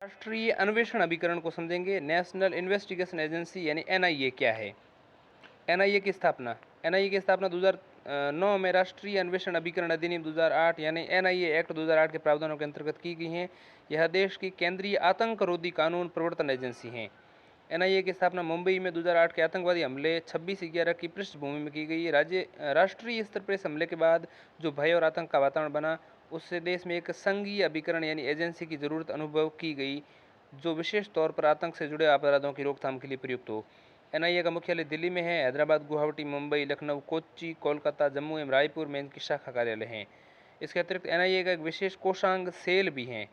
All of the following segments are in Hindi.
राष्ट्रीय अन्वेषण अभिकरण को समझेंगे। नेशनल इन्वेस्टिगेशन एजेंसी यानी एनआईए क्या है। एनआईए की स्थापना 2009 में राष्ट्रीय अन्वेषण अभिकरण अधिनियम 2008 यानी एनआईए एक्ट 2008 के प्रावधानों के अंतर्गत की गई है। यह देश की केंद्रीय आतंक रोधी कानून प्रवर्तन एजेंसी है। एनआईए की स्थापना मुंबई में 2008 के आतंकवादी हमले 26/11 की पृष्ठभूमि में की गई। राष्ट्रीय स्तर पर इस हमले के बाद जो भय और आतंक का वातावरण बना, उससे देश में एक संघीय अभिकरण यानी एजेंसी की जरूरत अनुभव की गई, जो विशेष तौर पर आतंक से जुड़े अपराधों की रोकथाम के लिए प्रयुक्त हो। एनआईए का मुख्यालय दिल्ली में है। हैदराबाद, गुवाहाटी, मुंबई, लखनऊ, कोच्चि, कोलकाता, जम्मू एवं रायपुर में इनकी शाखा कार्यालय हैं। इसके अतिरिक्त एनआईए का एक विशेष कोषांग सेल भी है।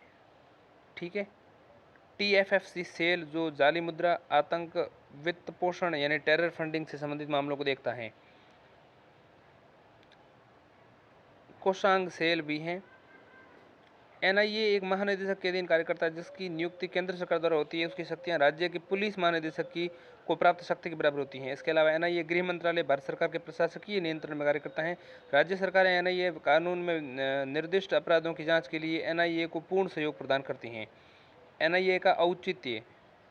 ठीक है, टीएफएफसी सेल जो जाली मुद्रा, आतंक, वित्त पोषण यानी टेरर फंडिंग से संबंधित मामलों को देखता है। कोषांग सेल भी हैं। एनआईए एक महानिदेशक के अधीन कार्य करता है, जिसकी नियुक्ति केंद्र सरकार द्वारा होती है। उसकी शक्तियां राज्य के पुलिस महानिदेशक की को प्राप्त शक्ति के बराबर होती हैं। इसके अलावा एनआईए गृह मंत्रालय भारत सरकार के प्रशासकीय नियंत्रण में कार्य करता है। राज्य सरकारें एनआईए कानून में निर्दिष्ट अपराधों की जांच के लिए एनआईए को पूर्ण सहयोग प्रदान करती हैं। एनआईए का औचित्य।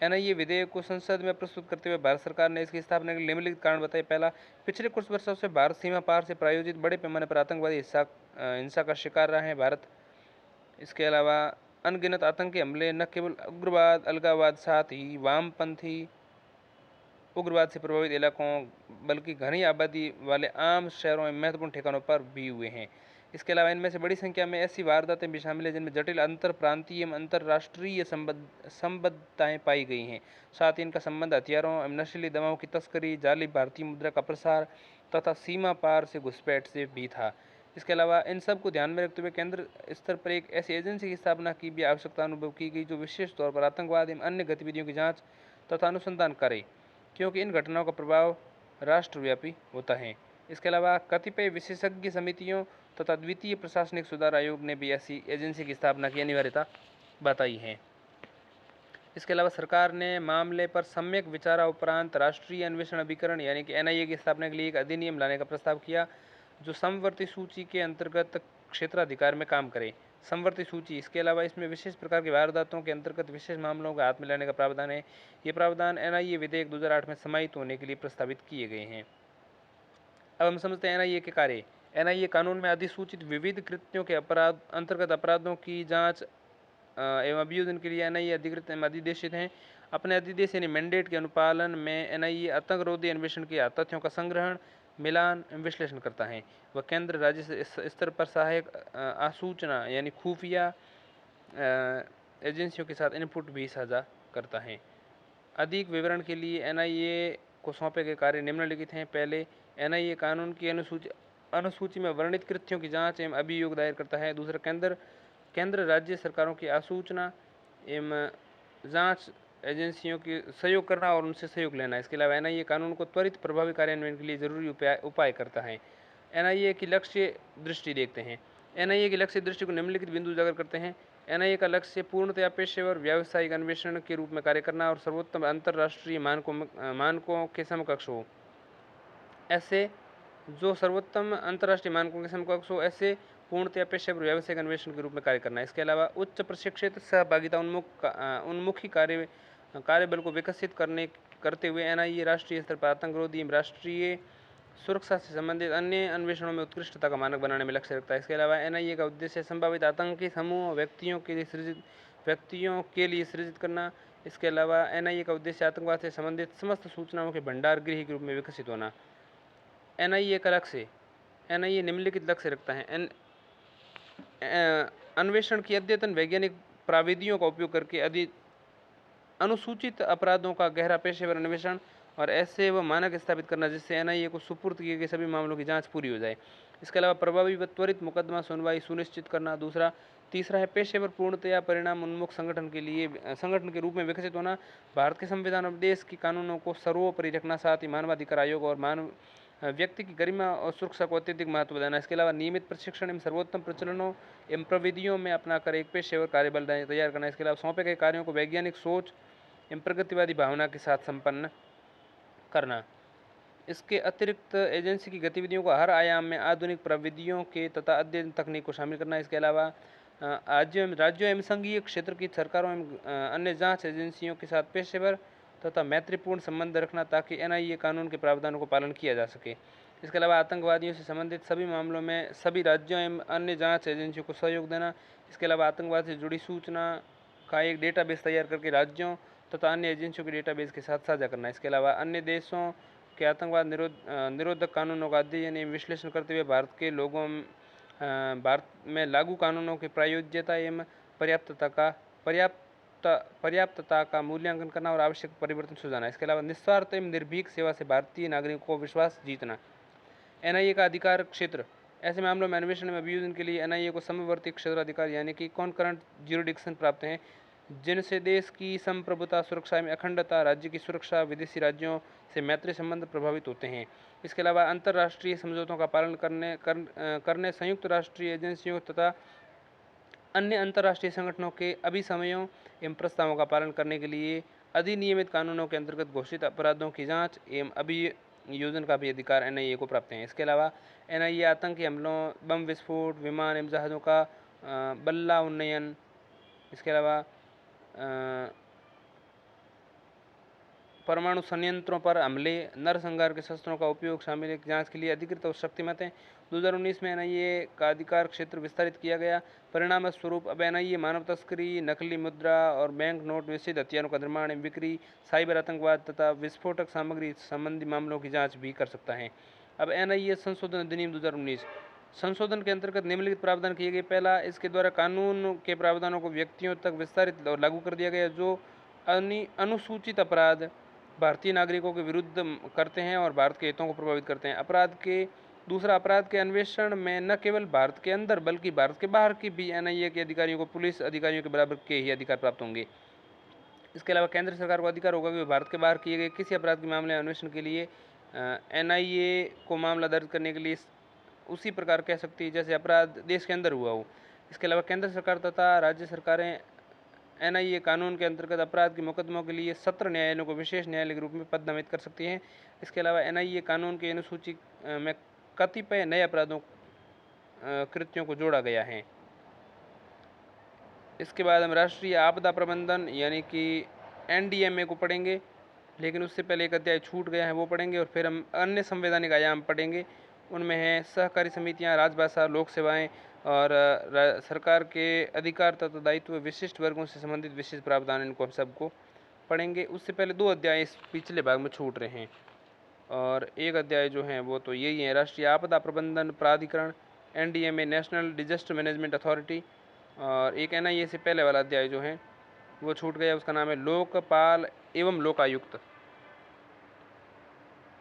एनआईए विधेयक को संसद में प्रस्तुत करते हुए भारत सरकार ने इसकी स्थापना के निम्नलिखित कारण बताए। पहला, पिछले कुछ वर्षों से भारत सीमा पार से प्रायोजित बड़े पैमाने पर आतंकवादी हिंसा का शिकार रहा है भारत। इसके अलावा अनगिनत आतंकी हमले न केवल उग्रवाद, अलगाववाद, साथ ही वामपंथी उग्रवाद से प्रभावित इलाकों बल्कि घनी आबादी वाले आम शहरों में महत्वपूर्ण ठिकानों पर भी हुए हैं। इसके अलावा इनमें से बड़ी संख्या में ऐसी वारदातें भी शामिल हैं जिनमें जटिल अंतर प्रांतीय एवं अंतर्राष्ट्रीय संबद्धताएं पाई गई हैं। साथ ही इनका संबंध हथियारों एवं नशीली दवाओं की तस्करी, जाली भारतीय मुद्रा का प्रसार तथा सीमा पार से घुसपैठ से भी था। इसके अलावा इन सब को ध्यान में रखते हुए केंद्र स्तर पर एक ऐसी एजेंसी की स्थापना की भी आवश्यकता अनुभव की गई, जो विशेष तौर पर आतंकवाद एवं अन्य गतिविधियों की जाँच तथा अनुसंधान करे, क्योंकि इन घटनाओं का प्रभाव राष्ट्रव्यापी होता है। इसके अलावा कतिपय विशेषज्ञ समितियों तथा द्वितीय प्रशासनिक सुधार आयोग ने भी ऐसी एजेंसी की स्थापना की अनिवार्यता बताई है। इसके अलावा सरकार ने मामले पर सम्यक विचारोपरांत राष्ट्रीय अन्वेषण अभिकरण यानी कि एनआईए की स्थापना के लिए एक अधिनियम लाने का प्रस्ताव किया, जो समवर्ती सूची के अंतर्गत क्षेत्राधिकार में काम करे। समवर्ती सूची, इसके अलावा इसमें विशेष प्रकार की वारदातों के अंतर्गत विशेष मामलों का हाथ में लाने का प्रावधान है। ये प्रावधान एनआईए विधेयक 2008 में समाहित होने के लिए प्रस्तावित किए गए हैं। अब हम समझते हैं एनआईए के कार्य। एनआईए कानून में अधिसूचित विविध कृत्यों के अंतर्गत अपराधों की जांच एवं अभियोजन के लिए एनआईए अधिकृत एवं अधिदेशित हैं। अपने अधिदेश यानी मैंडेट के अनुपालन में एनआईए आतंकरोधी अन्वेषण के तथ्यों का संग्रहण, मिलान एवं विश्लेषण करता है। वह केंद्र राज्य स्तर पर सहायक आसूचना यानी खुफिया एजेंसियों के साथ इनपुट भी साझा करता है। अधिक विवरण के लिए एनआईए को सौंपे गए कार्य निम्नलिखित हैं। पहले, एनआईए कानून की अनुसूची में वर्णित कृत्यों की जांच एवं अभियोग दायर करता है। दूसरा, केंद्र राज्य सरकारों की आसूचना एवं जांच एजेंसियों की सहयोग करना और उनसे सहयोग लेना। इसके अलावा एनआईए कानून को त्वरित प्रभावी कार्यान्वयन के लिए जरूरी उपाय करता है। एनआईए की लक्ष्य दृष्टि देखते हैं। एनआईए की लक्ष्य दृष्टि को निम्नलिखित बिंदु उजागर करते हैं। एनआईए का लक्ष्य पूर्णतया पेशेवर व्यावसायिक अन्वेषण के रूप में कार्य करना और सर्वोत्तम अंतर्राष्ट्रीय मानकों के समकक्ष हो। ऐसे जो सर्वोत्तम अंतर्राष्ट्रीय मानकों के समकक्ष हो, ऐसे पूर्णतया पेशेवर व्यावसायिक अन्वेषण के रूप में कार्य करना है। इसके अलावा उच्च प्रशिक्षित सहभागिता उन्मुखी कार्यबल को विकसित करते हुए एनआईए राष्ट्रीय स्तर पर आतंकरोधी एवं राष्ट्रीय सुरक्षा से संबंधित अन्य अन्वेषणों में उत्कृष्टता का मानक बनाने में लक्ष्य रखता है। इसके अलावा एनआईए का उद्देश्य संभावित आतंकी समूह व्यक्तियों के लिए सृजित करना। इसके अलावा एनआईए का उद्देश्य आतंकवाद से संबंधित समस्त सूचनाओं के भंडार गृह के रूप में विकसित होना। एनआईए का लक्ष्य, एनआईए निम्नलिखित लक्ष्य रखता है। अन्वेषण की अद्यतन वैज्ञानिक प्राविधियों का उपयोग करके अनुसूचित अपराधों का गहरा पेशेवर अन्वेषण और ऐसे व मानक स्थापित करना, जिससे एनआईए को सुपुर्द किए गए सभी मामलों की जांच पूरी हो जाए। इसके अलावा प्रभावी व त्वरित मुकदमा सुनवाई सुनिश्चित करना। तीसरा है पेशेवर पूर्णतया परिणाम उन्मुख संगठन के रूप में विकसित होना। भारत के संविधान और देश की कानूनों को सर्वोपरि रखना, साथ ही मानवाधिकार आयोग और व्यक्ति की गरिमा और सुरक्षा को अत्यधिक महत्व देना। इसके अलावा नियमित प्रशिक्षण एवं सर्वोत्तम प्रचलनों एवं प्रविधियों में अपनाकर एक पेशेवर कार्यबल तैयार करना। इसके अलावा सौंपे गए कार्यों को वैज्ञानिक सोच एवं प्रगतिवादी भावना के साथ संपन्न करना। इसके अतिरिक्त एजेंसी की गतिविधियों को हर आयाम में आधुनिक प्रविधियों के तथा अध्ययन तकनीक को शामिल करना। इसके अलावा राज्यों एवं संघीय क्षेत्र की सरकारों एवं अन्य जांच एजेंसियों के साथ पेशेवर तथा मैत्रीपूर्ण संबंध रखना ताकि एनआईए कानून के प्रावधानों को पालन किया जा सके। इसके अलावा आतंकवादियों से संबंधित सभी मामलों में सभी राज्यों एवं अन्य जांच एजेंसियों को सहयोग देना। इसके अलावा आतंकवाद से जुड़ी सूचना का एक डेटाबेस तैयार करके राज्यों तथा अन्य एजेंसियों के डेटाबेस के साथ साझा करना। इसके अलावा अन्य देशों के आतंकवाद निरोधक कानूनों का अध्ययन एवं विश्लेषण करते हुए भारत में लागू कानूनों की प्रायोज्यता एवं पर्याप्तता का मूल्यांकन करना और आवश्यक परिवर्तन सुझाना। इसके अलावा निस्वार्थ एवं निर्भीक सेवा से भारतीय नागरिकों को विश्वास जीतना। एनआईए का अधिकार क्षेत्र, ऐसे मामलों में अन्वेषण में अभियोजन के लिए एनआईए को समवर्ती क्षेत्राधिकार यानी कि कॉन्करेंट ज्यूरिडिक्शन प्राप्त हैं, जिनसे देश की संप्रभुता, सुरक्षा एवं अखंडता, राज्य की सुरक्षा, विदेशी राज्यों से मैत्री संबंध प्रभावित होते हैं। इसके अलावा अंतर्राष्ट्रीय समझौतों का पालन करने संयुक्त राष्ट्रीय एजेंसियों तथा अन्य अंतर्राष्ट्रीय संगठनों के अभिसमयों एवं प्रस्तावों का पालन करने के लिए अधिनियमित कानूनों के अंतर्गत घोषित अपराधों की जांच एवं अभियोजन का भी अधिकार एनआईए को प्राप्त है। इसके अलावा एनआईए आतंकी हमलों, बम विस्फोट, विमान एवं जहाज़ों का बल्ला उन्नयन, इसके अलावा परमाणु संयंत्रों पर हमले, नरसंहार के शस्त्रों का उपयोग शामिल एक जांच के लिए अधिकृत और शक्तिमत हैं। 2019 में एनआईए का अधिकार क्षेत्र विस्तारित किया गया। परिणाम स्वरूप अब एनआईए मानव तस्करी, नकली मुद्रा और बैंक नोट, निषिद्ध हथियारों का निर्माण एवं बिक्री, साइबर आतंकवाद तथा विस्फोटक सामग्री संबंधी मामलों की जाँच भी कर सकता है। अब एनआईए संशोधन अधिनियम 2019 संशोधन के अंतर्गत निम्नलिखित प्रावधान किए गए। पहला, इसके द्वारा कानून के प्रावधानों को व्यक्तियों तक विस्तारित और लागू कर दिया गया जो अनुसूचित अपराध भारतीय नागरिकों के विरुद्ध करते हैं और भारत के हितों को प्रभावित करते हैं। दूसरा, अपराध के अन्वेषण में न केवल भारत के अंदर बल्कि भारत के बाहर की भी एनआईए के अधिकारियों को पुलिस अधिकारियों के बराबर के ही अधिकार प्राप्त होंगे। इसके अलावा केंद्र सरकार को अधिकार होगा कि भारत के बाहर किए गए किसी अपराध के मामले अन्वेषण के लिए एनआईए को मामला दर्ज करने के लिए उसी प्रकार कह सकती है जैसे अपराध देश के अंदर हुआ हो। इसके अलावा केंद्र सरकार तथा राज्य सरकारें एनआईए कानून के अंतर्गत अपराध के मुकदमों के लिए सत्र न्यायालयों को विशेष न्यायालय के रूप में पद नामित कर सकती हैं। इसके अलावा एनआईए कानून के अनुसूची में कतिपय नए अपराधों कृत्यों को जोड़ा गया है। इसके बाद हम राष्ट्रीय आपदा प्रबंधन यानी कि एनडीएमए को पढ़ेंगे, लेकिन उससे पहले एक अध्याय छूट गया है, वो पढ़ेंगे और फिर हम अन्य संवैधानिक आयाम पढ़ेंगे। उनमें हैं सहकारी समितियां, राजभाषा, लोक सेवाएं और सरकार के अधिकार तथा दायित्व, विशिष्ट वर्गों से संबंधित विशिष्ट प्रावधान, इनको हम सबको पढ़ेंगे। उससे पहले दो अध्याय इस पिछले भाग में छूट रहे हैं और एक अध्याय जो है वो तो यही है, राष्ट्रीय आपदा प्रबंधन प्राधिकरण NDMA, national disaster management authority. और एक एनआईए से पहले वाला अध्याय जो है वो छूट गया, उसका नाम है लोकपाल एवं लोकायुक्त।